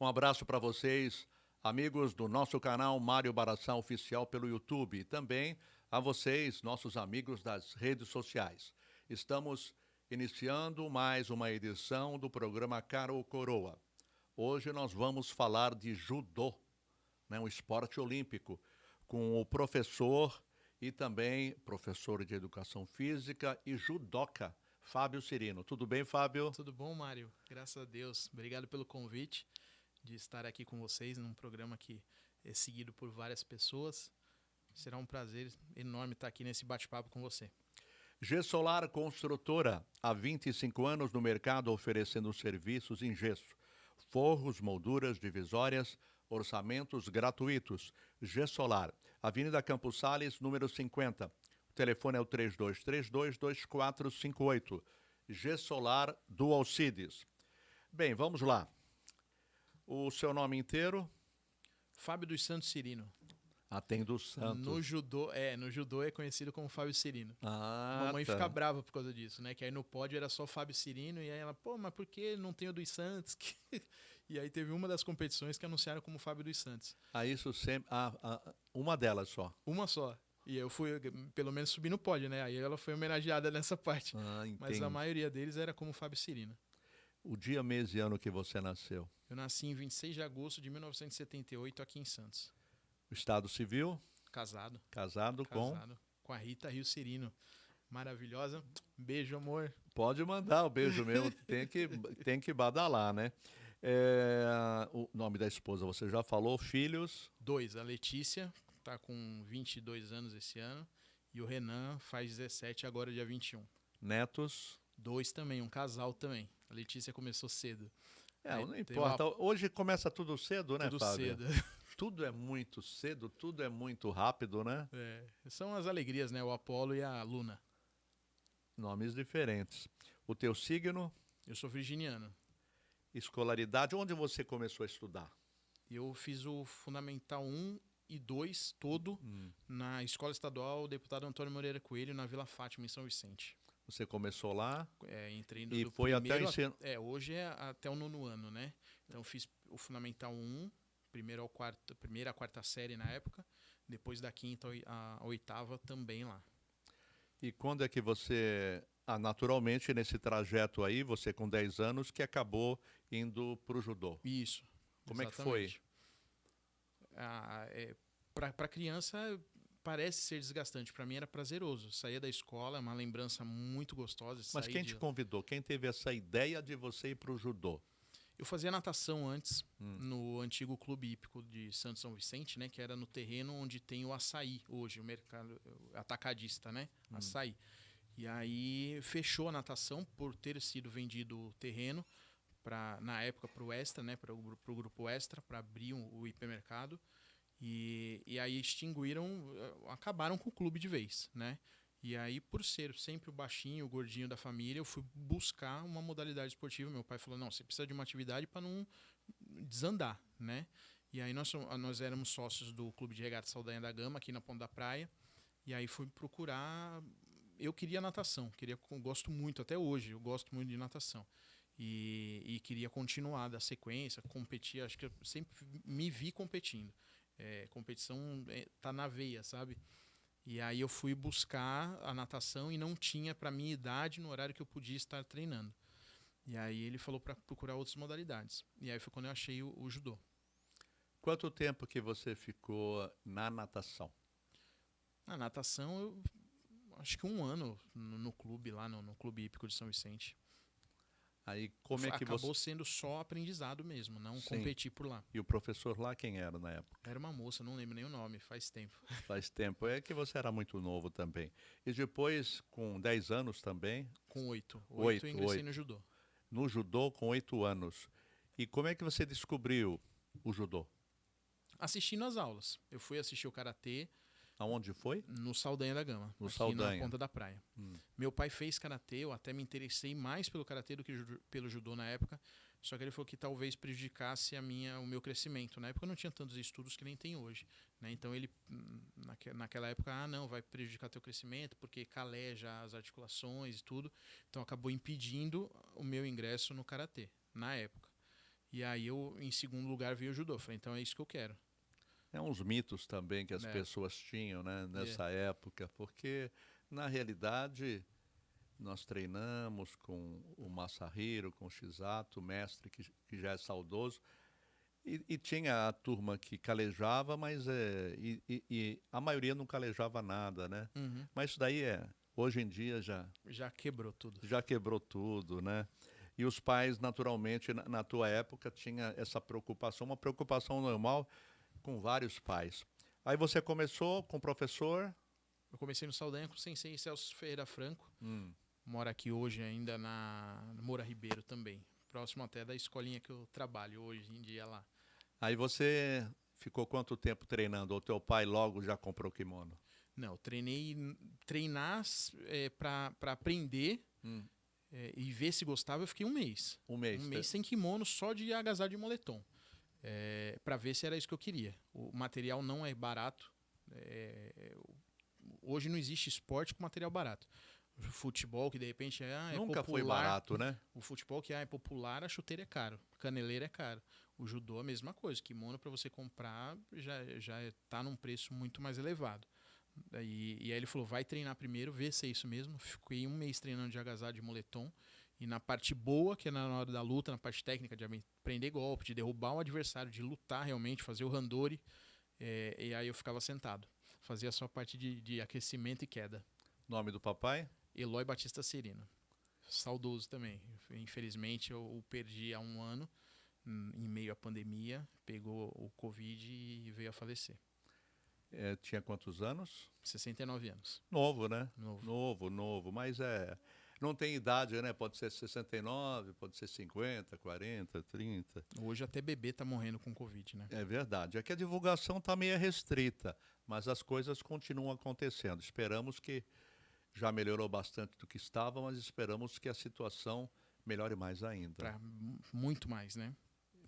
Um abraço para vocês, amigos do nosso canal Mário Baraçá Oficial pelo YouTube e também a vocês, nossos amigos das redes sociais. Estamos iniciando mais uma edição do programa Cara ou Coroa. Hoje nós vamos falar de judô, um esporte olímpico, com o professor e também professor de educação física e judoca, Fábio Cirino. Tudo bem, Fábio? Tudo bom, Mário? Graças a Deus. Obrigado pelo convite de estar aqui com vocês num programa que é seguido por várias pessoas. Será um prazer enorme estar aqui nesse bate-papo com você. Gessolar Construtora, há 25 anos no mercado oferecendo serviços em gesso, forros, molduras, divisórias, orçamentos gratuitos. Gessolar, Avenida Campos Sales, número 50. O telefone é o 3232-2458. Gessolar do Alcides. Bem, vamos lá. O seu nome inteiro? Fábio dos Santos Cirino. Tem dos Santos. No judô é conhecido como Fábio Cirino. Ah, Mamãe tá. fica brava por causa disso, né? Que aí no pódio era só Fábio Cirino e aí ela, pô, mas por que não tem o dos Santos? E aí teve uma das competições que anunciaram como Fábio dos Santos. Isso sempre... uma delas só. Uma só. E eu fui, pelo menos, subir no pódio, né? Aí ela foi homenageada nessa parte. Mas a maioria deles era como Fábio Cirino. O dia, mês e ano que você nasceu? Eu nasci em 26 de agosto de 1978 aqui em Santos. O estado civil? Casado. Casado com a Rita Rio Cirino. Maravilhosa. Beijo, amor. Pode mandar o beijo mesmo. tem que badalar, né? O nome da esposa você já falou. Filhos? 2. A Letícia tá com 22 anos esse ano. E o Renan faz 17 agora, dia 21. Netos? 2 também, um casal também. A Letícia começou cedo. Não importa. Hoje começa tudo cedo, né, tudo Fábio? Tudo cedo. Tudo é muito cedo, tudo é muito rápido, né? São as alegrias, né? O Apolo e a Luna. Nomes diferentes. O teu signo? Eu sou virginiano. Escolaridade, onde você começou a estudar? Eu fiz o Fundamental 1 e 2 todo na Escola Estadual Deputado Antônio Moreira Coelho, na Vila Fátima, em São Vicente. Você começou lá? Entrei e foi até o ensino? Hoje é até o 9º ano, né? Então eu fiz o Fundamental 1, primeira a quarta série na época, depois da quinta a oitava também lá. E quando é que você, naturalmente nesse trajeto aí, você com 10 anos, que acabou indo para o judô? Isso. Como exatamente. É que foi? Para criança parece ser desgastante. Para mim era prazeroso. Saía da escola, é uma lembrança muito gostosa. Mas quem te convidou? Quem teve essa ideia de você ir para o judô? Eu fazia natação antes, no antigo Clube Hípico de Santo São Vicente, né? Que era no terreno onde tem o açaí hoje, o mercado atacadista, né? Açaí. E aí fechou a natação por ter sido vendido o terreno, na época para o Extra, né? Para o Grupo Extra, para abrir o hipermercado. E aí acabaram com o clube de vez, né? E aí, por ser sempre o baixinho, o gordinho da família, eu fui buscar uma modalidade esportiva. Meu pai falou, não, você precisa de uma atividade para não desandar, né? E aí nós éramos sócios do Clube de Regata Saldanha da Gama, aqui na Ponta da Praia. E aí fui procurar... Eu queria natação, gosto muito, até hoje, eu gosto muito de natação. E queria continuar da sequência, competir, acho que eu sempre me vi competindo. Competição tá na veia, sabe? E aí eu fui buscar a natação e não tinha para minha idade no horário que eu podia estar treinando. E aí ele falou para procurar outras modalidades. E aí foi quando eu achei o judô. Quanto tempo que você ficou na natação? Na natação, eu acho que 1 ano no clube, lá no Clube Hípico de São Vicente. Aí como é que acabou sendo só aprendizado mesmo, não competir por lá. E o professor lá quem era na época? Era uma moça, não lembro nem o nome, faz tempo. Faz tempo, é que você era muito novo também. E depois, com 10 anos também? Com 8. 8 eu ingressei no judô. No judô com 8 anos. E como é que você descobriu o judô? Assistindo as aulas. Eu fui assistir o karatê. Aonde foi? No Saldanha da Gama, no aqui Saldanha. Na Ponta da Praia. Meu pai fez karatê, eu até me interessei mais pelo karatê do que pelo judô na época, só que ele falou que talvez prejudicasse o meu crescimento. Na época eu não tinha tantos estudos que nem tem hoje, né? Então ele, naquela época, não, vai prejudicar teu crescimento, porque caleja as articulações e tudo, então acabou impedindo o meu ingresso no karatê, na época. E aí em segundo lugar, veio o judô. Falei, então é isso que eu quero. É uns mitos também que as É. pessoas tinham, né, nessa época, porque, na realidade, nós treinamos com o Masahiro, com o Shizato, o mestre que já é saudoso, e tinha a turma que calejava, mas e a maioria não calejava nada, né? Uhum. Mas isso daí hoje em dia Já quebrou tudo. já quebrou tudo, né? E os pais, naturalmente, na tua época, tinha essa preocupação, uma preocupação normal com vários pais. Aí você começou com o professor? Eu comecei no Saldanha com o sensei Celso Ferreira Franco. Hum. Mora aqui hoje ainda na Moura Ribeiro também. Próximo até da escolinha que eu trabalho hoje em dia lá. Aí você ficou quanto tempo treinando? Ou teu pai logo já comprou o kimono? Não, treinar para aprender Hum. e ver se gostava, eu fiquei um mês. Um mês. Um mês sem kimono, só de agasalho de moletom. Para ver se era isso que eu queria. O material não é barato. Hoje não existe esporte com material barato. O futebol, que de repente é Nunca popular, foi barato, né? O futebol que é popular, a chuteira é caro. Caneleira é caro. O judô a mesma coisa. Kimono para você comprar já tá num preço muito mais elevado. E aí ele falou, vai treinar primeiro, vê se é isso mesmo. Fiquei um mês treinando de agasalho de moletom. E na parte boa, que é na hora da luta, na parte técnica de aprender golpe, de derrubar o adversário, de lutar realmente, fazer o randori. E aí eu ficava sentado. Fazia só a parte de aquecimento e queda. Nome do papai? Eloy Batista Serino. Saudoso também. Infelizmente eu o perdi há um ano, em meio à pandemia. Pegou o Covid e veio a falecer. Tinha quantos anos? 69 anos. Novo, né? Novo. Novo. Mas não tem idade, né? Pode ser 69, pode ser 50, 40, 30. Hoje até bebê tá morrendo com Covid, né? É verdade. É que a divulgação está meio restrita, mas as coisas continuam acontecendo. Esperamos que já melhorou bastante do que estava, mas esperamos que a situação melhore mais ainda. Pra muito mais, né?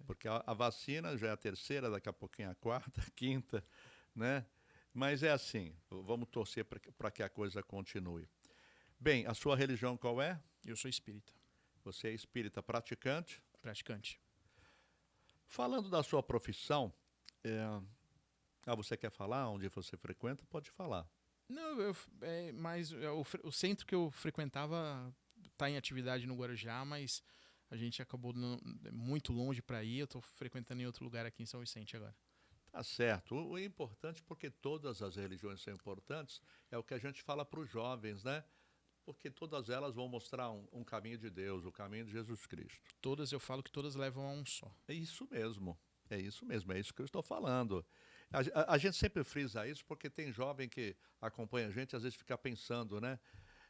Porque a vacina já é a terceira, daqui a pouquinho a quarta, a quinta, né? Mas é assim, vamos torcer para que a coisa continue. Bem, a sua religião qual é? Eu sou espírita. Você é espírita praticante? Praticante. Falando da sua profissão, você quer falar onde você frequenta? Pode falar. Não, mas o centro que eu frequentava está em atividade no Guarujá, mas a gente acabou muito longe para ir. Eu estou frequentando em outro lugar aqui em São Vicente agora. Tá certo. O importante, porque todas as religiões são importantes, é o que a gente fala para os jovens, né? Porque todas elas vão mostrar um caminho de Deus, o caminho de Jesus Cristo. Todas, eu falo que todas levam a um só. É isso mesmo, é isso que eu estou falando. A gente sempre frisa isso porque tem jovem que acompanha a gente, às vezes fica pensando, né?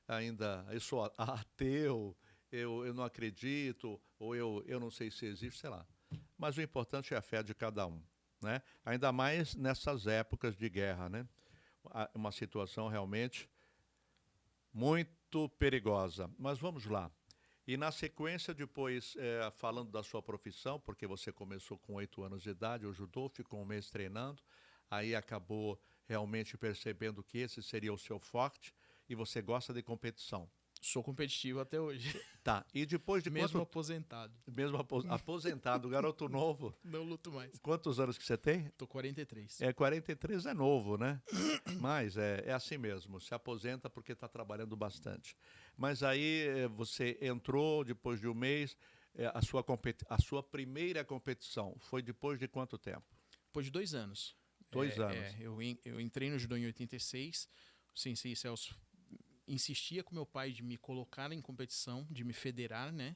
Ainda, eu sou ateu, eu não acredito, ou eu não sei se existe, sei lá. Mas o importante é a fé de cada um, né? Ainda mais nessas épocas de guerra, né? Uma situação realmente muito perigosa. Mas vamos lá. E na sequência, depois, falando da sua profissão, porque você começou com 8 anos de idade, o judô, ficou um mês treinando, aí acabou realmente percebendo que esse seria o seu forte e você gosta de competição. Sou competitivo até hoje. Tá, e depois de Mesmo aposentado. Mesmo aposentado, garoto novo. Não luto mais. Quantos anos que você tem? Tô 43. 43 é novo, né? Mas é assim mesmo, se aposenta porque está trabalhando bastante. Mas aí você entrou depois de um mês, a sua primeira competição foi depois de quanto tempo? Depois de 2 anos. 2 anos. Eu entrei no judô em 86, o sensei Celso insistia com meu pai de me colocar em competição, de me federar, né?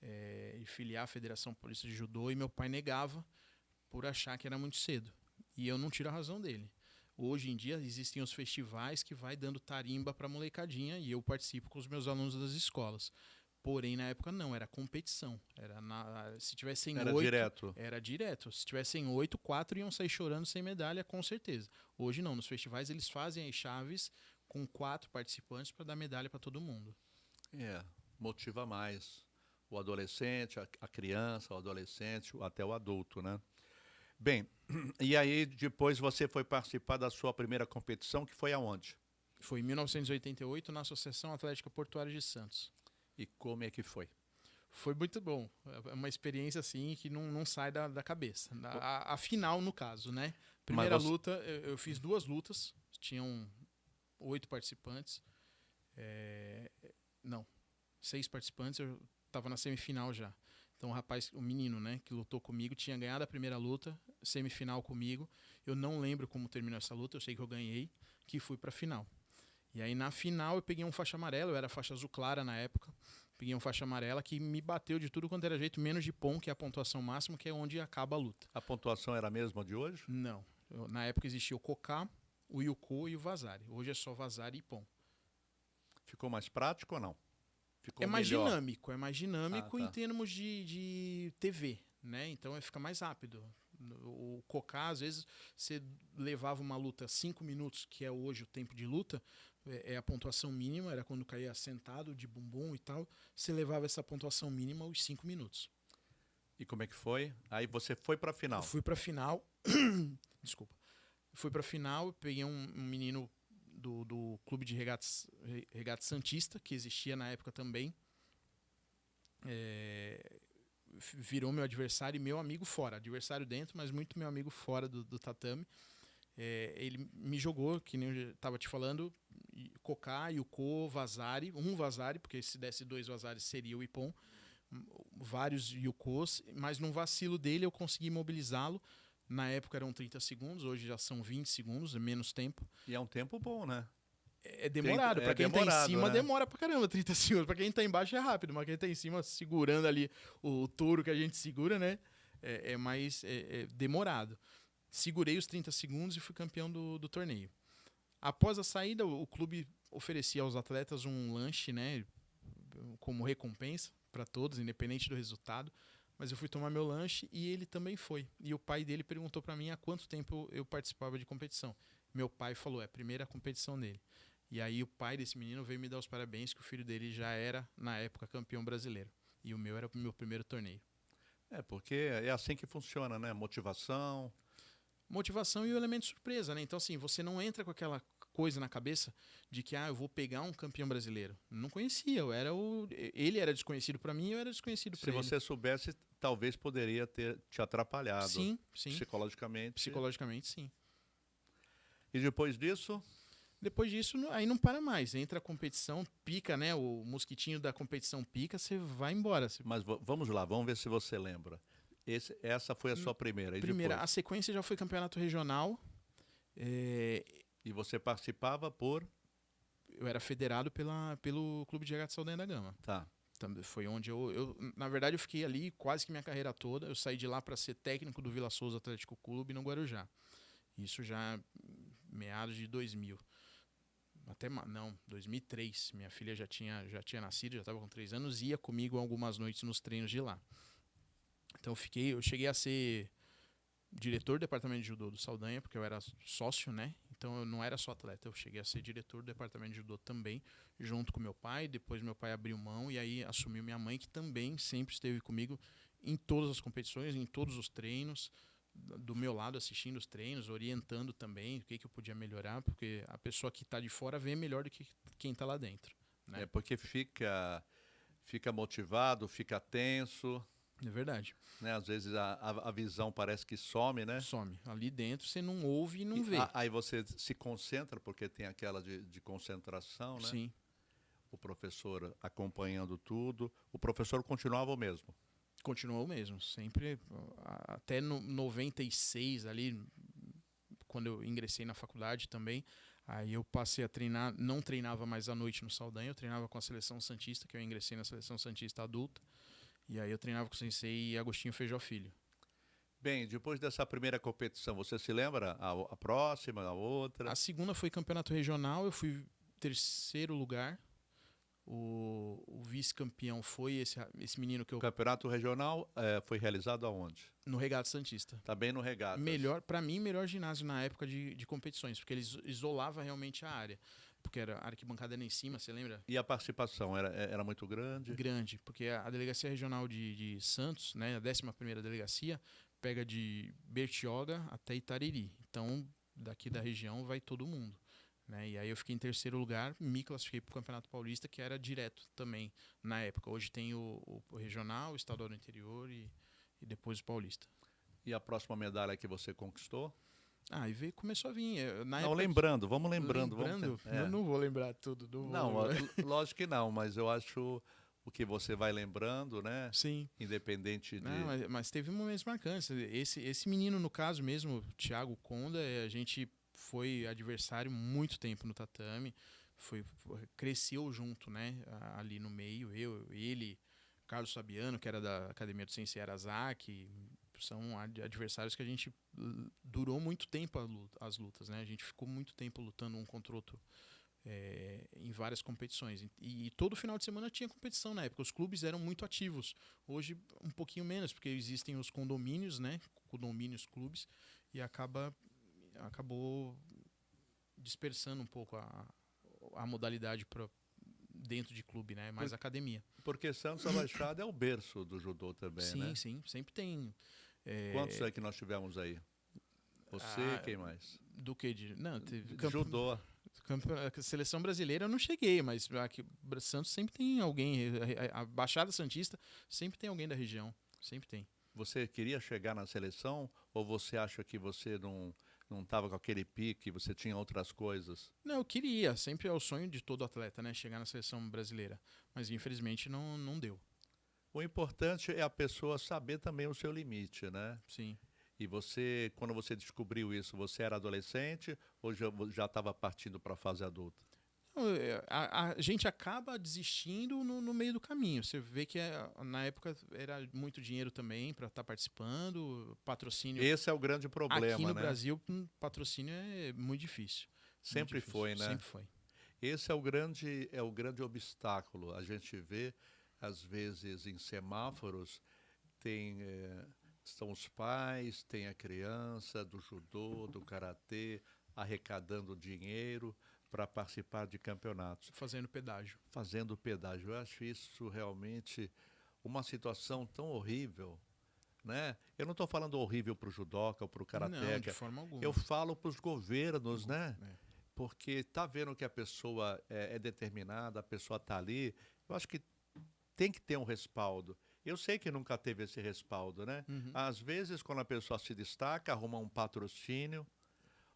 E filiar a Federação Paulista de Judô, e meu pai negava por achar que era muito cedo. E eu não tiro a razão dele. Hoje em dia existem os festivais que vai dando tarimba para molecadinha e eu participo com os meus alunos das escolas. Porém, na época não, era competição. Se tivessem 8, direto. Era direto. Se tivessem 8, 4 iam sair chorando sem medalha, com certeza. Hoje não, nos festivais eles fazem as chaves com 4 participantes para dar medalha para todo mundo. Motiva mais o adolescente, a criança, o adolescente, até o adulto, né? Bem, e aí depois você foi participar da sua primeira competição, que foi aonde? Foi em 1988, na Associação Atlética Portuária de Santos. E como é que foi? Foi muito bom. É uma experiência assim que não sai da cabeça. A final, no caso, né? Primeira luta, eu fiz 2 lutas. Tinham 8 participantes. Não, 6 participantes. Eu estava na semifinal já. Então o menino, né, que lutou comigo, tinha ganhado a primeira luta, semifinal comigo. Eu não lembro como terminou essa luta. Eu sei que eu ganhei, que fui para a final. E aí na final eu peguei um faixa amarela. Eu era faixa azul clara na época. Peguei um faixa amarela que me bateu de tudo quanto era jeito, menos de pom, que é a pontuação máxima, que é onde acaba a luta. A pontuação era a mesma de hoje? Não. Na época existia o Koká, o Yuko e o Vazari. Hoje é só Vazari e pom. Ficou mais prático ou não? Ficou É mais melhor? dinâmico. É mais dinâmico Tá. em termos de TV, né? Então fica mais rápido. O Koká, às vezes, você levava uma luta 5 minutos, que é hoje o tempo de luta, é a pontuação mínima, era quando caía sentado, de bumbum e tal. Você levava essa pontuação mínima os 5 minutos. E como é que foi? Aí você foi para a final. Eu fui pra final. Desculpa. Fui pra final, peguei um menino do clube de regatas Santista, que existia na época também. Virou meu adversário e meu amigo fora. Adversário dentro, mas muito meu amigo fora do tatame. Ele me jogou, que nem eu estava te falando, Koká, Yuko, Vazari. Um Vazari, porque se desse 2 Vazares seria o Ippon. Vários Yukos, mas num vacilo dele eu consegui imobilizá-lo. Na época eram 30 segundos, hoje já são 20 segundos, é menos tempo. E é um tempo bom, né? É demorado. Pra quem tá em cima, né? Demora pra caramba 30 segundos. Pra quem tá embaixo é rápido, mas quem tá em cima segurando ali o touro que a gente segura, né? É mais demorado. Segurei os 30 segundos e fui campeão do torneio. Após a saída, o clube oferecia aos atletas um lanche, né? Como recompensa para todos, independente do resultado. Mas eu fui tomar meu lanche e ele também foi. E o pai dele perguntou para mim há quanto tempo eu participava de competição. Meu pai falou, é a primeira competição dele. E aí o pai desse menino veio me dar os parabéns que o filho dele já era, na época, campeão brasileiro. E o meu era o meu primeiro torneio. Porque é assim que funciona, né? Motivação e o elemento surpresa, né? Então, assim, você não entra com aquela coisa na cabeça de que, eu vou pegar um campeão brasileiro. Não conhecia, ele era desconhecido para mim e eu era desconhecido para ele. Se você soubesse, talvez poderia ter te atrapalhado. Sim. Psicologicamente. Psicologicamente, sim. E depois disso? Depois disso, aí não para mais. Entra a competição, pica, né? O mosquitinho da competição pica, você vai embora. Mas vamos lá, vamos ver se você lembra. Essa foi a sua primeira. A sequência já foi campeonato regional. E você participava por? Eu era federado pelo Clube de Regatas Saldanha da Gama. Tá. Foi onde na verdade, eu fiquei ali quase que minha carreira toda. Eu saí de lá para ser técnico do Vila Souza Atlético Clube no Guarujá. Isso já meados de 2000. 2003. Minha filha já tinha nascido, já estava com 3 anos, ia comigo algumas noites nos treinos de lá. Então eu cheguei a ser diretor do departamento de judô do Saldanha, porque eu era sócio, né? Então eu não era só atleta, eu cheguei a ser diretor do departamento de judô também, junto com meu pai. Depois meu pai abriu mão e aí assumiu minha mãe, que também sempre esteve comigo em todas as competições, em todos os treinos, do meu lado assistindo os treinos, orientando também o que eu podia melhorar, porque a pessoa que está de fora vê melhor do que quem está lá dentro, né? Porque fica motivado, fica tenso. É verdade. Né? Às vezes a visão parece que some, né? Some. Ali dentro você não ouve e não vê. Aí você se concentra, porque tem aquela de concentração, né? Sim. O professor acompanhando tudo. O professor continuava o mesmo? Continuou o mesmo. Sempre, até no 96 ali, quando eu ingressei na faculdade também, aí eu passei a treinar, não treinava mais à noite no Saldanha, eu treinava com a Seleção Santista, que eu ingressei na Seleção Santista adulta. E aí eu treinava com o sensei Agostinho Feijó Filho. Bem, depois dessa primeira competição, você se lembra a próxima, a outra? A segunda foi campeonato regional, eu fui 3º lugar. O vice-campeão foi esse menino que eu... O campeonato regional foi realizado aonde? No Regatas Santista. Também no Regatas. Para mim, melhor ginásio na época de competições, porque ele isolava realmente a área. Porque a arquibancada era em cima, você lembra? E a participação era muito grande? Grande, porque a Delegacia Regional de Santos, né, a 11ª Delegacia, pega de Bertioga até Itariri. Então, daqui da região vai todo mundo. né? E aí eu fiquei em terceiro lugar, me classifiquei para o Campeonato Paulista, que era direto também na época. Hoje tem o regional, o estadual do interior e depois o paulista. E a próxima medalha que você conquistou? Ah, e veio, começou a vir. Na Não, época, lembrando, vamos lembrando. lembrando, eu não vou lembrar tudo. Não, lógico que não, mas eu acho o que você vai lembrando, né? Sim. Independente de... Não, mas teve momentos marcantes. Esse menino, no caso mesmo, Thiago Conda, a gente foi adversário muito tempo no tatame, cresceu junto, né? Ali no meio, ele, Carlos Fabiano, que era da Academia do Sensei Arazaki, são adversários que a gente durou muito tempo as lutas, né? A gente ficou muito tempo lutando um contra o outro em várias competições. E todo final de semana tinha competição na época. Os clubes eram muito ativos. Hoje, um pouquinho menos, porque existem os condomínios, né? Condomínios, clubes, e acabou dispersando um pouco a modalidade dentro de clube, né? Mais academia. Porque Santos da Baixada é o berço do judô também, sim, né? Sim, sempre tem. Quantos é que nós tivemos aí? Você, quem mais? Do que? Não, teve judô. Seleção brasileira eu não cheguei, mas aqui Santos sempre tem alguém, a Baixada Santista sempre tem alguém da região, sempre tem. Você queria chegar na seleção ou você acha que você não estava com aquele pique, você tinha outras coisas? Não, eu queria, sempre é o sonho de todo atleta, né, chegar na seleção brasileira, mas infelizmente não deu. O importante é a pessoa saber também o seu limite, né? Sim. E você, quando você descobriu isso, você era adolescente ou já estava partindo para a fase adulta? A gente acaba desistindo no meio do caminho. Você vê que na época era muito dinheiro também para estar participando, patrocínio. Esse é o grande problema, aqui no né? Brasil, patrocínio é muito difícil. Sempre muito difícil. foi, né? Sempre foi. Esse é o grande obstáculo. A gente vê, às vezes, em semáforos, são os pais, tem a criança do judô, do karatê, arrecadando dinheiro para participar de campeonatos. Fazendo pedágio. Fazendo pedágio. Eu acho isso realmente uma situação tão horrível, né? Eu não estou falando horrível para o judoca ou para o karateca. Não, de forma alguma. Eu falo para os governos, né? É. Porque está vendo que a pessoa é determinada, a pessoa está ali. Eu acho que tem que ter um respaldo. Eu sei que nunca teve esse respaldo, né? Uhum. Às vezes, quando a pessoa se destaca, arruma um patrocínio,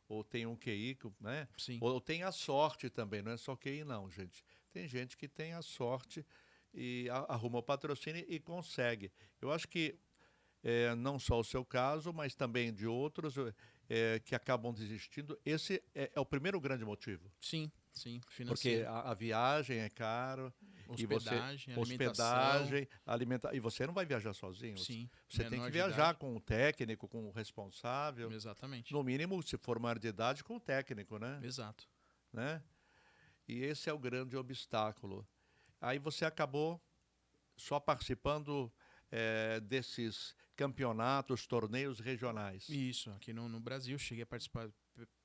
ou tem um QI, né? Sim. Ou tem a sorte também, não é só QI não, gente. Tem gente que tem a sorte e arruma o patrocínio e consegue. Eu acho que não só o seu caso, mas também de outros que acabam desistindo. Esse é o primeiro grande motivo. Sim, Porque a viagem é caro. Hospedagem, alimentação. E você não vai viajar sozinho. Sim, você tem que viajar com o técnico, com o responsável. Exatamente. No mínimo, se for maior de idade, com o técnico, né? Exato. Né? E esse é o grande obstáculo. Aí você acabou só participando desses campeonatos, torneios regionais. Isso, aqui no Brasil, cheguei a participar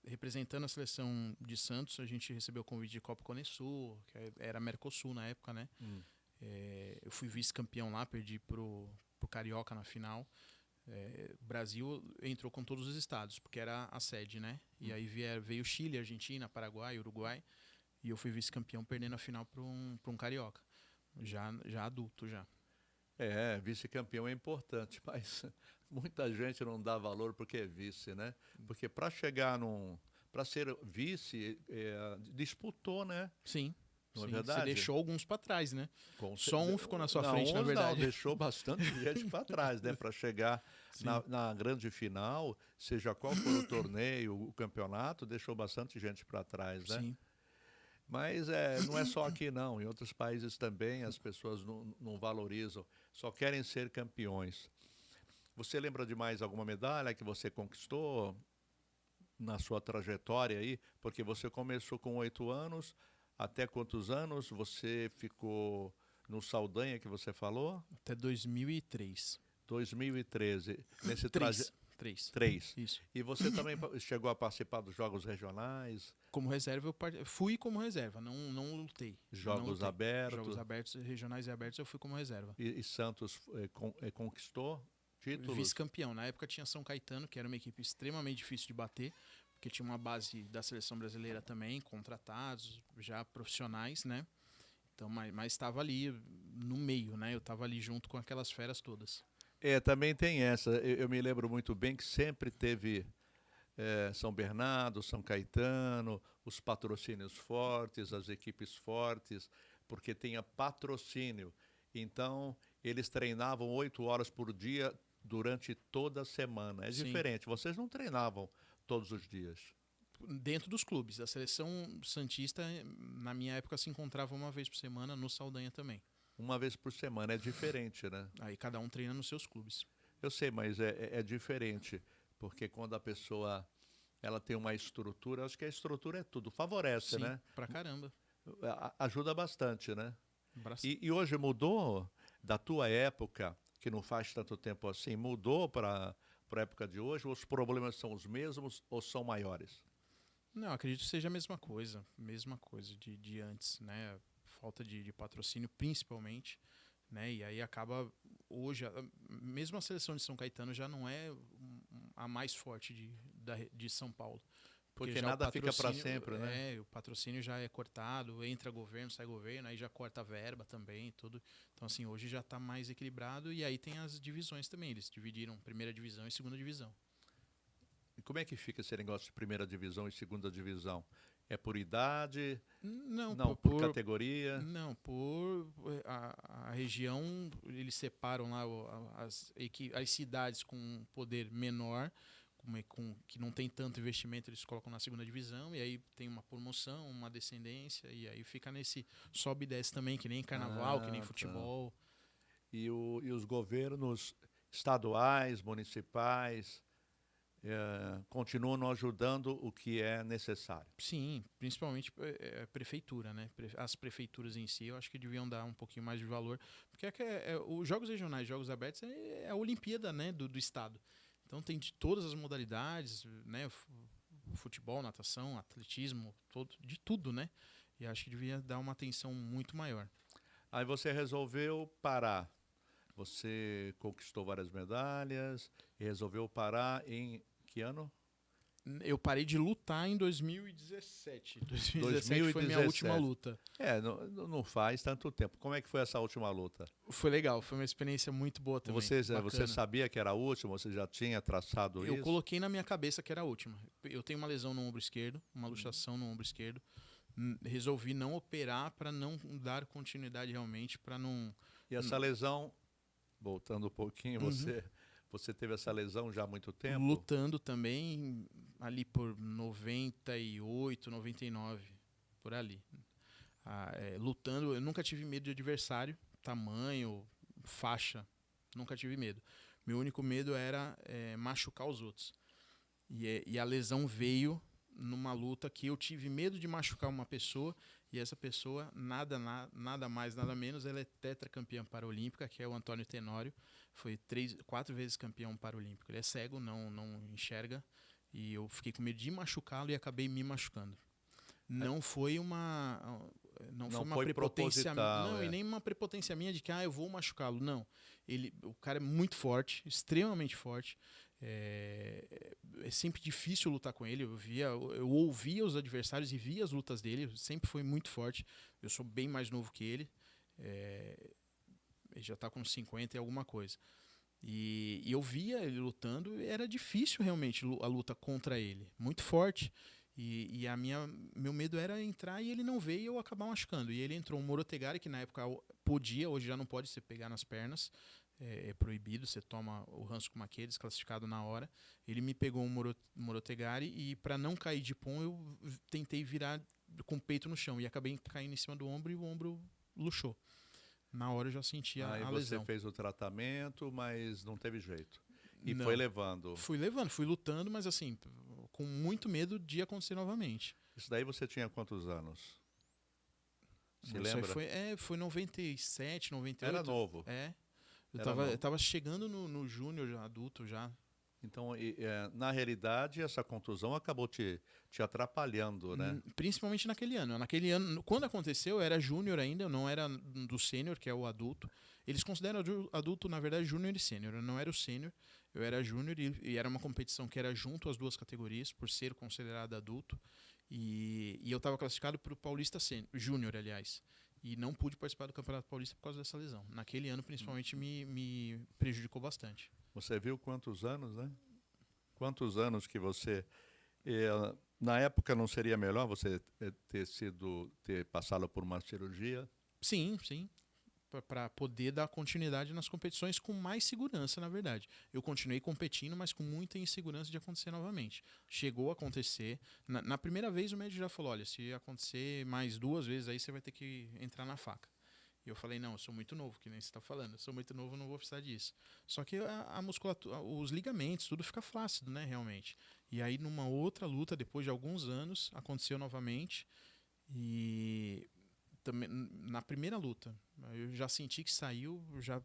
representando a seleção de Santos. A gente recebeu o convite de Copa Conesul, que era Mercosul na época, né? Eu fui vice-campeão lá, perdi pro Carioca na final. O Brasil entrou com todos os estados, porque era a sede, né? E aí veio Chile, Argentina, Paraguai, Uruguai, e eu fui vice-campeão perdendo a final para um Carioca, já adulto já. Vice-campeão é importante, mas muita gente não dá valor porque é vice, né? Porque para chegar para ser vice, disputou, né? Sim. Não é verdade? Você deixou alguns para trás, né? Só um ficou na sua frente, na verdade. Não, deixou bastante gente para trás, né? Para chegar na grande final, seja qual for o torneio, o campeonato, deixou bastante gente para trás, né? Sim. Mas não é só aqui, não. Em outros países também as pessoas não valorizam, só querem ser campeões. Você lembra de mais alguma medalha que você conquistou na sua trajetória aí? Porque você começou com 8 anos, até quantos anos você ficou no Saldanha que você falou? Até 2003. 2013. Nesse 3. Isso. E você também chegou a participar dos Jogos Regionais? Como reserva, eu fui como reserva, não lutei. Jogos abertos? Jogos abertos, regionais e abertos, eu fui como reserva. E Santos conquistou títulos? Vice-campeão. Na época tinha São Caetano, que era uma equipe extremamente difícil de bater, porque porque tinha uma base da seleção brasileira também, contratados, já profissionais, né? Então, mas estava ali no meio, né? Eu estava ali junto com aquelas feras todas. Também tem essa. Eu me lembro muito bem que sempre teve São Bernardo, São Caetano, os patrocínios fortes, as equipes fortes, porque tinha patrocínio. Então, eles treinavam 8 horas por dia durante toda a semana. É Sim, diferente. Vocês não treinavam todos os dias. dentro dos clubes. A seleção santista, na minha época, se encontrava uma vez por semana no Saldanha também. Uma vez por semana. É diferente, né? Aí cada um treina nos seus clubes. Eu sei, mas é diferente. Porque quando a pessoa ela tem uma estrutura, acho que a estrutura é tudo. Favorece, Sim, né? pra caramba. Ajuda bastante, né? Bra- E hoje mudou da tua época, que não faz tanto tempo assim, mudou para a época de hoje? Ou os problemas são os mesmos ou são maiores? Não, acredito que seja a mesma coisa de antes, né? Falta de patrocínio, principalmente, né? E aí acaba hoje, mesmo a seleção de São Caetano já não é a mais forte de São Paulo. Porque Já o nada fica para patrocínio, sempre, né? o patrocínio já é cortado, entra governo, sai governo, aí já corta a verba também, tudo. Então, assim, hoje já está mais equilibrado e aí tem as divisões também. Eles dividiram primeira divisão e segunda divisão. E como é que fica esse negócio de primeira divisão e segunda divisão? É por idade? Não, Não, por categoria? não, por a região, eles separam lá as cidades com um poder menor, que não tem tanto investimento, eles colocam na segunda divisão, e aí tem uma promoção, uma descendência, e aí fica nesse sobe e desce também, que nem carnaval, que nem Tá. futebol. E os governos estaduais, municipais, continuam nos ajudando o que é necessário. Sim, principalmente a prefeitura, né? As prefeituras em si, eu acho que deviam dar um pouquinho mais de valor, porque os jogos regionais, jogos abertos, é a Olimpíada, né, do estado. Então tem de todas as modalidades, né? Futebol, natação, atletismo, de tudo, né? E acho que devia dar uma atenção muito maior. Aí você resolveu parar. Você conquistou várias medalhas e resolveu parar em que ano? Eu parei de lutar em 2017. 2017 foi minha 2017. última luta. Não faz tanto tempo. Como é que foi essa última luta? Foi legal, foi uma experiência muito boa também. Você sabia que era a última? Você já tinha traçado Eu isso? coloquei na minha cabeça que era a última. Eu tenho uma lesão no ombro esquerdo, uma luxação no ombro esquerdo. Resolvi não operar para não dar continuidade realmente, para não. E essa lesão, voltando um pouquinho, Uhum. você teve essa lesão já há muito tempo? Lutando também ali por 98, 99, por ali. Lutando, eu nunca tive medo de adversário, tamanho, faixa, nunca tive medo. Meu único medo era machucar os outros. E a lesão veio numa luta que eu tive medo de machucar uma pessoa, e essa pessoa, nada mais, nada menos, ela é tetracampeã paralímpica, que é o Antônio Tenório. Foi 4 vezes campeão paralímpico. Ele é cego, não enxerga, e eu fiquei com medo de machucá-lo e acabei me machucando. Não foi uma prepotência, não, e nem uma prepotência minha de que eu vou machucá-lo. Não, o cara é muito forte, extremamente forte. É sempre difícil lutar com ele. Eu ouvia os adversários e via as lutas dele. Sempre foi muito forte. Eu sou bem mais novo que ele. Ele já está com 50 e alguma coisa. E eu via ele lutando. Era difícil realmente a luta contra ele. Muito forte. E meu medo era entrar e ele não ver e eu acabar machucando. E ele entrou um Morotegari, que na época podia, hoje já não pode se pegar nas pernas. É proibido, você toma o Hansu Kumake, desclassificado na hora. Ele me pegou um Morotegari e para não cair de pom eu tentei virar com o peito no chão e acabei caindo em cima do ombro e o ombro luxou. Na hora eu já senti a lesão. Aí você fez o tratamento, mas não teve jeito. E não. foi levando. Fui lutando, mas assim, com muito medo de acontecer novamente. Isso daí você tinha quantos anos? Se Isso lembra? Foi 97, 98. Era novo. Eu tava chegando no júnior, adulto já. Então, na realidade, essa contusão acabou te atrapalhando, né? Principalmente naquele ano. Naquele ano, quando aconteceu, eu era júnior ainda, eu não era do sênior, que é o adulto. Eles consideram adulto, na verdade, júnior e sênior. Eu não era o sênior. Eu era júnior e era uma competição que era junto às duas categorias, por ser considerado adulto. E eu estava classificado para o Paulista Júnior, aliás. E não pude participar do Campeonato Paulista por causa dessa lesão. Naquele ano, principalmente, me prejudicou bastante. Você viu quantos anos, né? Quantos anos que você... na época não seria melhor você ter passado por uma cirurgia? Sim, sim. Para poder dar continuidade nas competições com mais segurança, na verdade. Eu continuei competindo, mas com muita insegurança de acontecer novamente. Chegou a acontecer. Na primeira vez, o médico já falou: olha, se acontecer mais 2 vezes, aí você vai ter que entrar na faca. E eu falei: não, eu sou muito novo, que nem você está falando. Eu sou muito novo, não vou precisar disso. Só que a musculatura, os ligamentos, tudo fica flácido, né, realmente. E aí, numa outra luta, depois de alguns anos, aconteceu novamente. E também, na primeira luta, eu já senti que saiu, já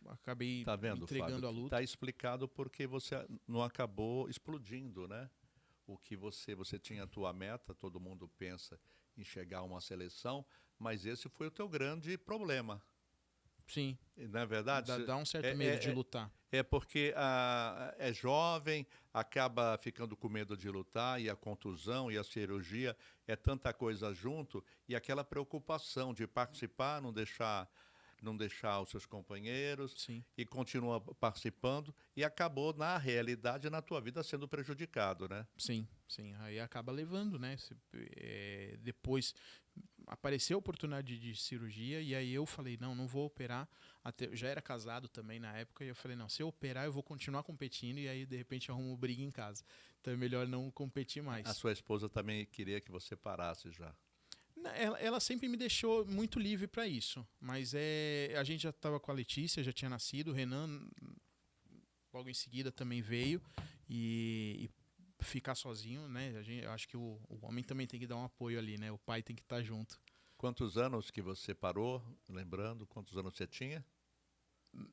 acabei Tá vendo, entregando Fábio? a luta. Tá explicado porque você não acabou explodindo, né? O que você tinha a tua meta, todo mundo pensa em chegar a uma seleção, mas esse foi o teu grande problema. Sim, Não é verdade? dá um certo É, medo de é, lutar. é porque é jovem, acaba ficando com medo de lutar, e a contusão e a cirurgia é tanta coisa junto, e aquela preocupação de participar, não deixar os seus companheiros, Sim, e continua participando, e acabou, na realidade, na tua vida sendo prejudicado, né? sim, sim. Aí acaba levando, né? Depois apareceu a oportunidade de cirurgia e aí eu falei: não vou operar. Eu já era casado também na época e eu falei: não, se eu operar eu vou continuar competindo e aí de repente arrumo briga em casa. Então é melhor não competir A mais. sua esposa também queria que você parasse já. Ela sempre me deixou muito livre para isso, mas a gente já estava com a Letícia, já tinha nascido, o Renan logo em seguida também veio e ficar sozinho, né? Eu acho que o homem também tem que dar um apoio ali, né? O pai tem que estar junto. Quantos anos que você parou? Lembrando, quantos anos você tinha?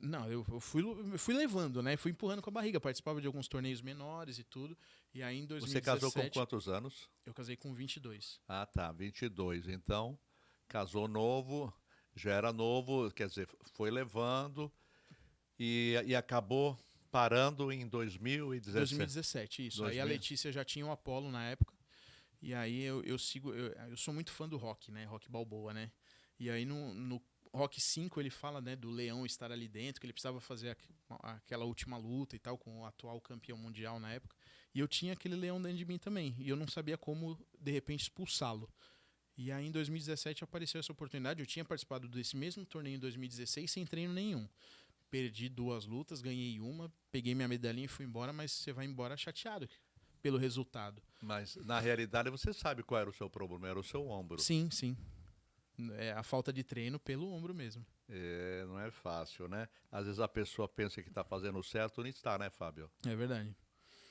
Não, eu fui levando, né? Fui empurrando com a barriga. Participava de alguns torneios menores e tudo. E aí em Você casou com 2017 quantos anos? eu casei com 22. Ah, tá, 22. Então, casou novo, já era novo, quer dizer, foi levando e acabou parando em 2017. 2017, isso. Aí a 2000. Letícia já tinha o Apollo na época. E aí eu sigo. Eu sou muito fã do Rock, né? Rock Balboa, né? E aí no Rock 5 ele fala, né, do leão estar ali dentro, que ele precisava fazer aquela última luta e tal com o atual campeão mundial na época. E eu tinha aquele leão dentro de mim também. E eu não sabia como, de repente, expulsá-lo. E aí em 2017 apareceu essa oportunidade. Eu tinha participado desse mesmo torneio em 2016 sem treino nenhum. Perdi 2 lutas, ganhei uma, peguei minha medalhinha e fui embora, mas você vai embora chateado pelo resultado. Mas, na realidade, você sabe qual era o seu problema, era o seu ombro. Sim, sim. É a falta de treino pelo ombro mesmo. É, não é fácil, né? Às vezes a pessoa pensa que está fazendo certo, não está, né, Fábio? É verdade.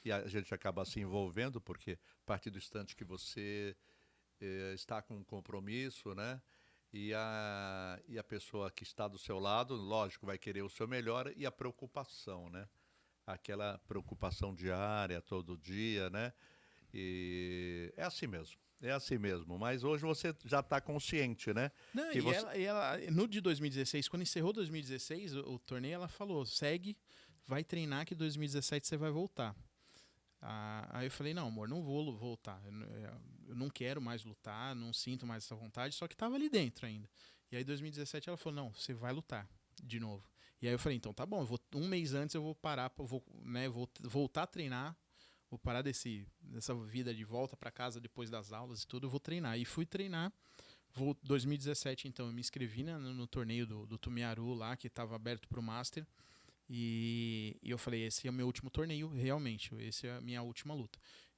E a gente acaba se envolvendo, porque a partir do instante que você está com um compromisso, né? E a pessoa que está do seu lado, lógico, vai querer o seu melhor, e a preocupação, né? Aquela preocupação diária, todo dia, né? E é assim mesmo. É assim mesmo. Mas hoje você já está consciente, né? Não, Que você... e ela, no de 2016, quando encerrou 2016, o torneio, ela falou: segue, vai treinar que 2017 você vai voltar. Aí eu falei: não, amor, não vou voltar. Eu não quero mais lutar, não sinto mais essa vontade, só que tava ali dentro ainda. E aí, em 2017, ela falou: não, você vai lutar de novo. E aí eu falei: então tá bom, 1 mês antes eu vou parar, vou voltar a treinar, vou parar dessa vida de volta para casa depois das aulas e tudo, eu vou treinar. E fui treinar. 2017, então, eu me inscrevi no torneio do Tumiaru lá, que estava aberto para o Master. E eu falei: esse é o meu último torneio, realmente. Esse é a minha última luta.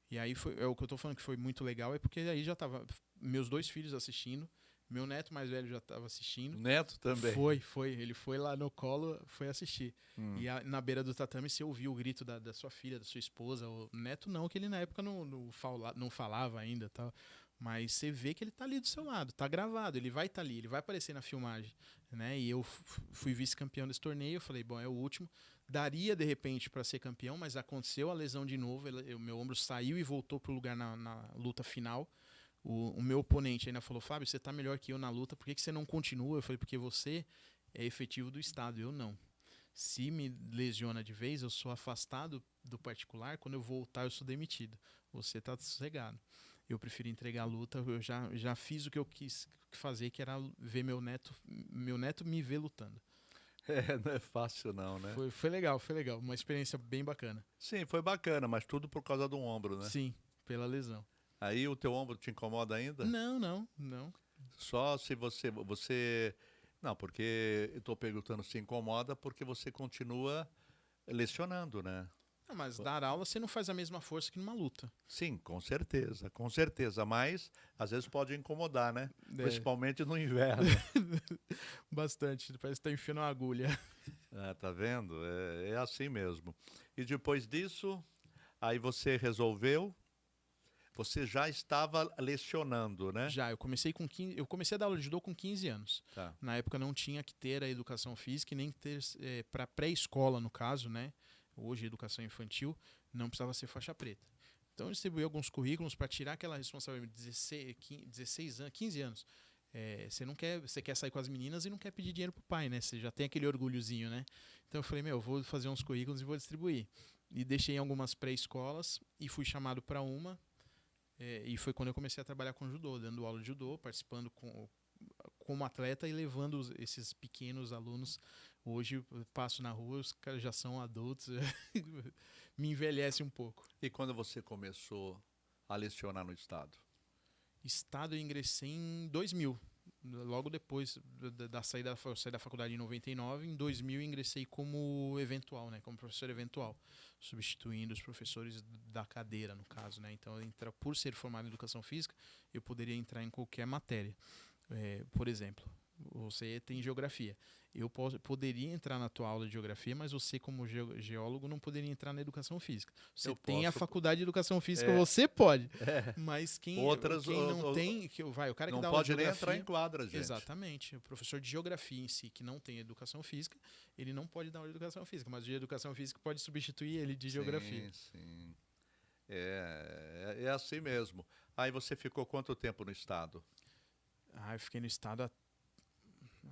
E aí o que eu tô falando que foi muito legal é porque aí já tava meus 2 filhos assistindo, meu neto mais velho já estava assistindo. Neto também. Foi. Ele foi lá no colo, foi assistir. E na beira do tatame você ouviu o grito da sua filha, da sua esposa. O neto não, que ele na época não falava ainda, tal. Mas você vê que ele tá ali do seu lado, tá gravado, ele vai estar ali, ele vai aparecer na filmagem, né? E eu fui vice-campeão desse torneio, eu falei: bom, é o último. Daria de repente para ser campeão, mas aconteceu a lesão de novo, o meu ombro saiu e voltou pro lugar na luta final. O meu oponente ainda falou: Fábio, você tá melhor que eu na luta, por que você não continua? Eu falei: porque você é efetivo do estado, eu não. Se me lesiona de vez, eu sou afastado do particular, quando eu voltar eu sou demitido. Você tá sossegado. Eu prefiro entregar a luta, eu já fiz o que eu quis fazer, que era ver meu neto me ver lutando. Não é fácil não, né? Foi legal. Uma experiência bem bacana. Sim, foi bacana, mas tudo por causa do ombro, né? Sim, pela lesão. Aí o teu ombro te incomoda ainda? Não. Só se você... Não, porque eu estou perguntando se incomoda porque você continua lecionando, né? Não, mas dar aula você não faz a mesma força que numa luta. Sim, com certeza, mas às vezes pode incomodar, né? É. Principalmente no inverno. Bastante, parece que tá enfiando uma agulha. Ah, tá vendo? É assim mesmo. E depois disso, aí você resolveu, você já estava lecionando, né? Já, eu comecei a dar aula de judô com 15 anos. Tá. Na época não tinha que ter a educação física e nem ter para pré-escola, no caso, né? Hoje, educação infantil, não precisava ser faixa preta. Então, eu distribuí alguns currículos para tirar aquela responsabilidade de 16 anos, 15 anos. Você quer sair com as meninas e não quer pedir dinheiro pro pai, né? Você já tem aquele orgulhozinho, né? Então eu falei, eu vou fazer uns currículos e vou distribuir. E deixei em algumas pré-escolas e fui chamado para uma. E foi quando eu comecei a trabalhar com judô, dando aula de judô, participando como atleta e levando esses pequenos alunos. Hoje eu passo na rua, os caras já são adultos, me envelhece um pouco. E quando você começou a lecionar no estado? Estado eu ingressei em 2000, logo depois da saída da faculdade em 99, em 2000 eu ingressei como eventual, né, como professor eventual, substituindo os professores da cadeira, no caso, né. Então, por ser formado em educação física, eu poderia entrar em qualquer matéria. Por exemplo, você tem geografia. Eu poderia entrar na tua aula de geografia, mas você, como geólogo, não poderia entrar na educação física. Você tem a faculdade de educação física, você pode. Mas quem não tem, o cara que não dá aula de pode nem geografia, entrar em quadra, gente. Exatamente. O professor de geografia em si, que não tem educação física, ele não pode dar aula de educação física, mas o de educação física pode substituir ele de geografia. Sim. É assim mesmo. Aí você ficou quanto tempo no estado? Eu fiquei no estado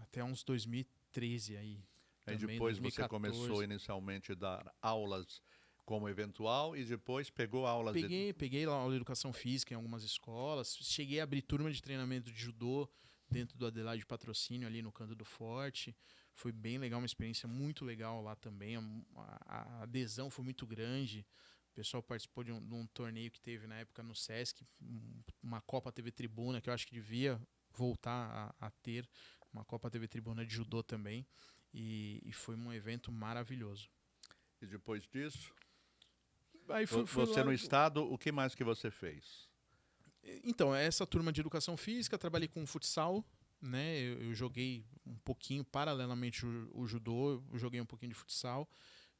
até uns 2013 aí. Aí também, depois 2014. você começou inicialmente a dar aulas como eventual e depois pegou aulas Peguei lá aula de educação física em algumas escolas. Cheguei a abrir turma de treinamento de judô dentro do Adelaide Patrocínio, ali no Canto do Forte. Foi bem legal, uma experiência muito legal lá também. A adesão foi muito grande. O pessoal participou de um torneio que teve na época no Sesc, uma Copa TV Tribuna, que eu acho que devia voltar a ter, uma Copa TV Tribuna de judô também. E foi um evento maravilhoso. E depois disso, aí você no estado, o que mais que você fez? Então, essa turma de educação física, trabalhei com futsal, né? Eu joguei um pouquinho, paralelamente o judô, eu joguei um pouquinho de futsal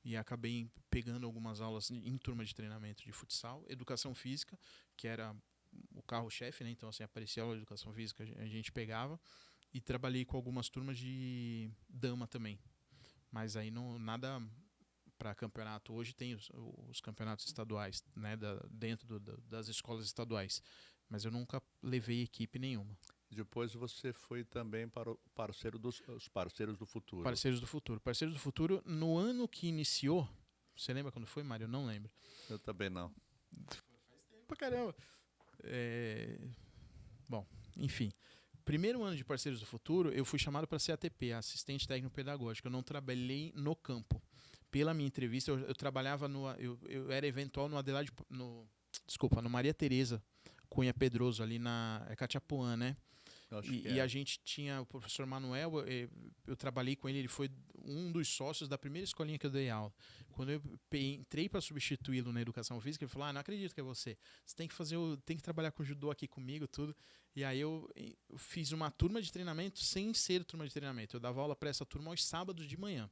e acabei pegando algumas aulas em turma de treinamento de futsal. Educação física, que era o carro-chefe, né? Então, assim, aparecia a aula de educação física, a gente pegava. E trabalhei com algumas turmas de dama também. Mas aí nada para campeonato. Hoje tem os campeonatos estaduais, né? Dentro das escolas estaduais. Mas eu nunca levei equipe nenhuma. Depois você foi também para os Parceiros do Futuro. Parceiros do Futuro. Parceiros do Futuro, no ano que iniciou... Você lembra quando foi, Mário? Eu não lembro. Eu também não. Faz tempo pra caramba. Bom, enfim. Primeiro ano de Parceiros do Futuro, eu fui chamado para ser ATP, assistente técnico pedagógico. Eu não trabalhei no campo. Pela minha entrevista, eu trabalhava eu era eventual no Adelaide, no Maria Tereza Cunha Pedroso, ali na Cachapuã, né? E a gente tinha o professor Manuel, eu trabalhei com ele, ele foi um dos sócios da primeira escolinha que eu dei aula. Quando eu entrei para substituí-lo na educação física, ele falou: não acredito que é você. Você tem que trabalhar com judô aqui comigo, tudo. E aí eu fiz uma turma de treinamento sem ser turma de treinamento. Eu dava aula para essa turma aos sábados de manhã.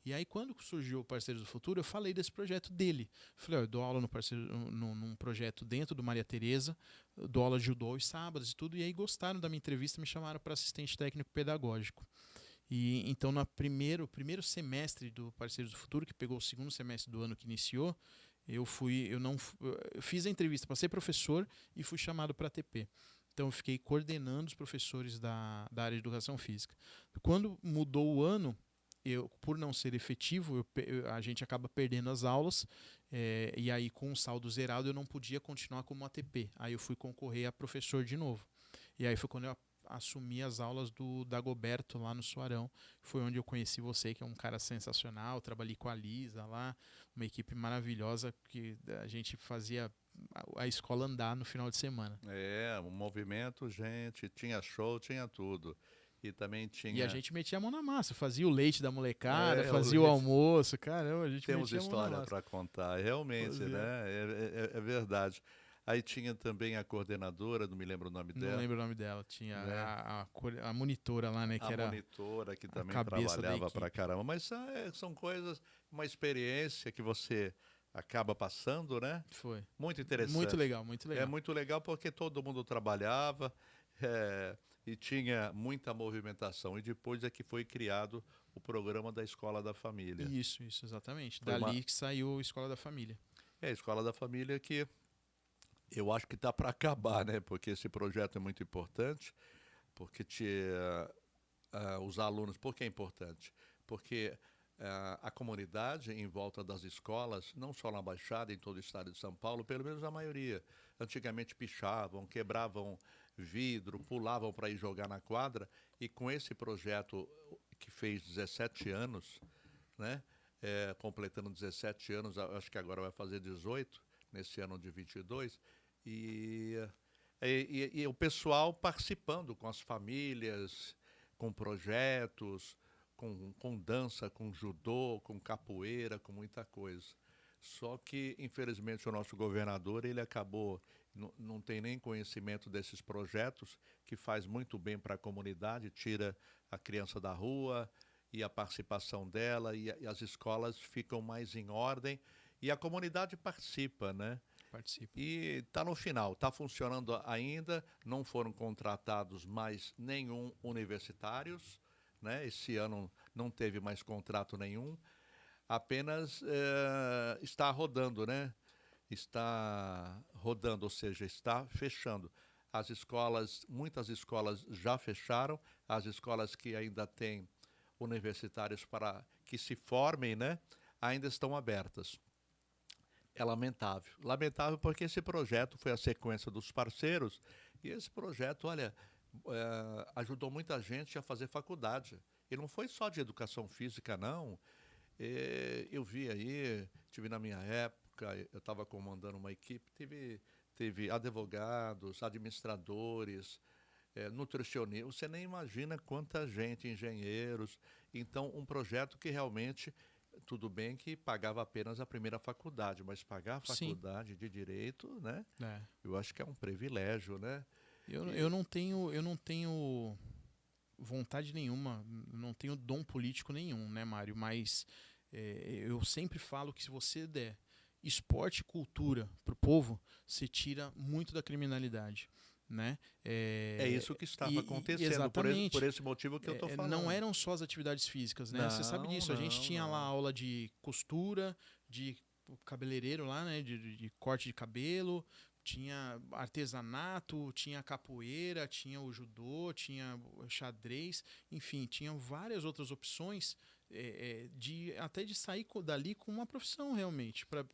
E aí, quando surgiu o Parceiros do Futuro, eu falei desse projeto dele. Falei, eu dou aula num projeto dentro do Maria Tereza, dou aula de judô aos sábados e tudo. E aí gostaram da minha entrevista, me chamaram para assistente técnico pedagógico. E então, no primeiro semestre do Parceiros do Futuro, que pegou o segundo semestre do ano que iniciou, eu fiz a entrevista para ser professor e fui chamado para ATP. Então, eu fiquei coordenando os professores da área de educação física. Quando mudou o ano, por não ser efetivo, a gente acaba perdendo as aulas. E aí, com o saldo zerado, eu não podia continuar como ATP. Aí eu fui concorrer a professor de novo. E aí foi quando eu assumi as aulas do Dagoberto lá no Suarão. Foi onde eu conheci você, que é um cara sensacional. Trabalhei com a Lisa lá, uma equipe maravilhosa que a gente fazia a escola andar no final de semana. Um movimento, gente, tinha show, tinha tudo. E também E a tinha... gente metia a mão na massa, fazia o leite da molecada, o fazia o leite. almoço, caramba, a gente Temos metia a mão na história massa. para contar, realmente, Fazia. né? É verdade. Aí tinha também a coordenadora, não me lembro o nome Não dela, lembro o nome dela, tinha né? a monitora lá, né, que A era monitora que a também cabeça da trabalhava pra equipe. caramba. Mas são coisas, uma experiência que você acaba passando, né? Foi. Muito Muito interessante. legal, muito É legal. muito legal porque todo mundo trabalhava e tinha muita movimentação. E depois é que foi criado o programa da Escola da Família. Isso, exatamente. Foi uma Dali que saiu a Escola da Família. a Escola da Família que eu acho que está para acabar, né? Porque esse projeto é muito importante, porque os alunos, por que é importante? Porque a comunidade em volta das escolas, não só na Baixada, em todo o estado de São Paulo, pelo menos a maioria, antigamente pichavam, quebravam vidro, pulavam para ir jogar na quadra, e com esse projeto que fez 17 anos, né? Completando 17 anos, acho que agora vai fazer 18, nesse ano de 22, e, e o pessoal participando com as famílias, com projetos, com dança, com judô, com capoeira, com muita coisa. Só que, infelizmente, o nosso governador, ele acabou, não tem nem conhecimento desses projetos, que faz muito bem para a comunidade, tira a criança da rua e a participação dela, e as escolas ficam mais em ordem, e a comunidade participa, né? Participa. E está no final, está funcionando ainda, não foram contratados mais nenhum universitários, né? Esse ano não teve mais contrato nenhum, apenas está rodando, né? Está rodando, ou seja, está fechando. As escolas, muitas escolas já fecharam, as escolas que ainda têm universitários para que se formem, né? Ainda estão abertas. É lamentável. Lamentável porque esse projeto foi a sequência dos parceiros e esse projeto, olha, ajudou muita gente a fazer faculdade. E não foi só de educação física, não. Eu vi aí, tive na minha época, eu estava comandando uma equipe, teve advogados, administradores, nutricionistas, você nem imagina quanta gente, engenheiros. Então, um projeto que realmente, tudo bem que pagava apenas a primeira faculdade, mas pagar a Sim. faculdade de Direito, né? É. Eu acho que é um privilégio, né? Eu não tenho vontade nenhuma, não tenho dom político nenhum, né, Mário? Mas eu sempre falo que se você der esporte e cultura pro povo, você tira muito da criminalidade, né? É isso que estava acontecendo, Exatamente. por esse motivo que eu estou falando. Não eram só as atividades físicas, né? Você sabe Não, disso. A gente tinha lá não. aula de costura, de cabeleireiro lá, né? De corte de cabelo, tinha artesanato, tinha capoeira, tinha o judô, tinha o xadrez, enfim, tinha várias outras opções até de sair dali com uma profissão realmente, para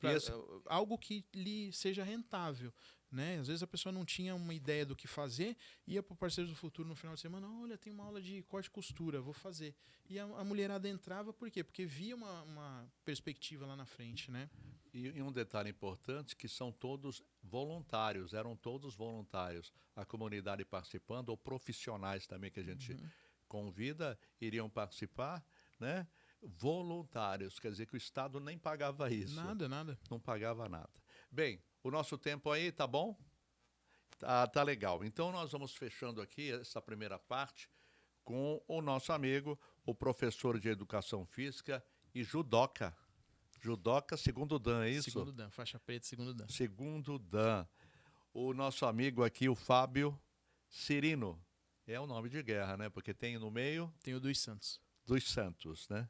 algo que lhe seja rentável. Né? Às vezes a pessoa não tinha uma ideia do que fazer, ia para o Parceiros do Futuro no final de semana, olha, tem uma aula de corte e costura, vou fazer. E a mulherada entrava, por quê? Porque via uma perspectiva lá na frente, né? E um detalhe importante, que são todos voluntários, eram todos voluntários. A comunidade participando, ou profissionais também que a gente convida, iriam participar, né? Voluntários, quer dizer que o Estado nem pagava isso. Nada. Não pagava nada. Bem, o nosso tempo aí, tá bom? Tá legal. Então nós vamos fechando aqui essa primeira parte com o nosso amigo, o professor de Educação Física e judoca. Judoca segundo Dan, é isso? Segundo Dan, faixa preta, segundo Dan. Segundo Dan. O nosso amigo aqui, o Fábio Cirino. É um nome de guerra, né? Porque tem no meio... Tem o dos Santos. Dos Santos, né?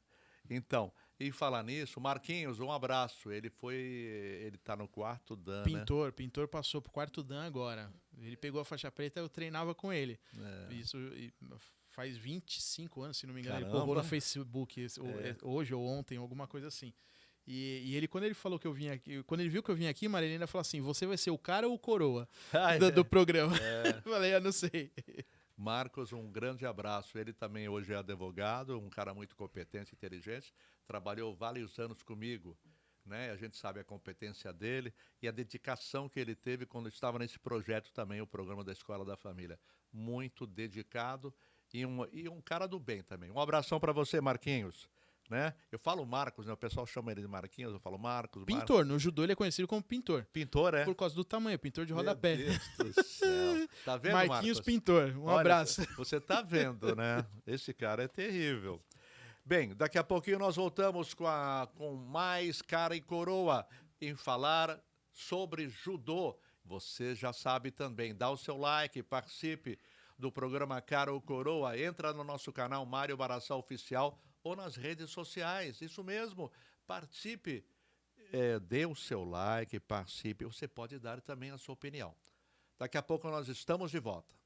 Então, e falar nisso, Marquinhos, um abraço. Ele tá no quarto Dan, Pintor passou pro quarto Dan agora. Ele pegou a faixa preta, eu treinava com ele. Isso faz 25 anos, se não me engano. Ele Caramba. colocou no Facebook hoje ou ontem, alguma coisa assim. E ele, quando ele falou que eu vim aqui, quando ele viu que eu vim aqui, Maria, ele ainda falou assim: você vai ser o cara ou o coroa do programa? Eu falei, eu não sei. Marcos, um grande abraço. Ele também hoje é advogado, um cara muito competente, inteligente. Trabalhou vários anos comigo, né? A gente sabe a competência dele e a dedicação que ele teve quando estava nesse projeto também, o programa da Escola da Família. Muito dedicado e um cara do bem também. Um abração para você, Marquinhos. Né? Eu falo Marcos, né? O pessoal chama ele de Marquinhos, eu falo Marcos. Pintor, no judô ele é conhecido como pintor. Pintor, é? Por causa do tamanho, pintor de rodapé. Meu Deus do céu. Tá vendo, Marquinhos Marcos? Pintor, Olha, abraço. Você tá vendo, né? Esse cara é terrível. Bem, daqui a pouquinho nós voltamos com mais cara e coroa em falar sobre judô. Você já sabe também, dá o seu like, participe do programa Cara ou Coroa, entra no nosso canal Mário Baraçal Oficial ou nas redes sociais, isso mesmo, participe, dê o seu like, participe, você pode dar também a sua opinião. Daqui a pouco nós estamos de volta.